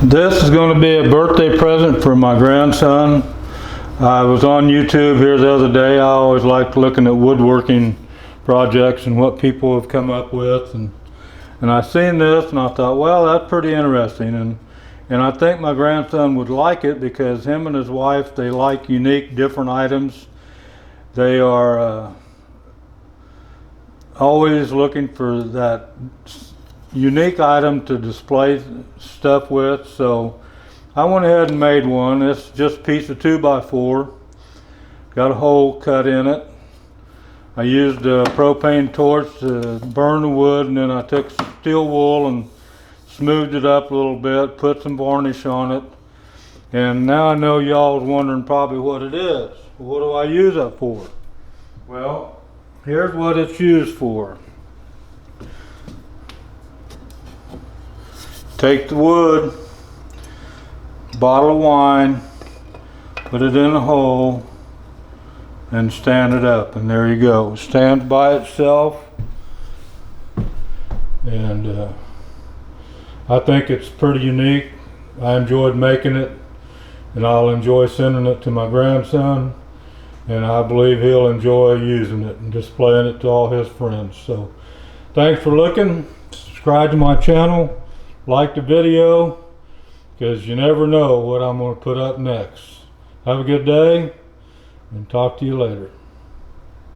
This is going to be a birthday present for my grandson. I was on YouTube here the other day. I always like looking at woodworking projects and what people have come up with, and I seen this and I thought, well, that's pretty interesting, and I think my grandson would like it because him and his wife, they like unique, different items. They are always looking for that unique item to display stuff with, so I went ahead and made one. It's just a piece of 2x4, got a hole cut in it. I used a propane torch to burn the wood, and then I took steel wool and smoothed it up a little bit, put some varnish on it, and now I know y'all was wondering probably what it is. What do I use that for? Well, here's what it's used for. Take the wood, bottle of wine, put it in a hole, and stand it up, and there you go. It stands by itself, and I think it's pretty unique. I enjoyed making it, and I'll enjoy sending it to my grandson, and I believe he'll enjoy using it and displaying it to all his friends. So thanks for looking. Subscribe to my channel, like the video, because you never know what I'm going to put up next. Have a good day, and talk to you later.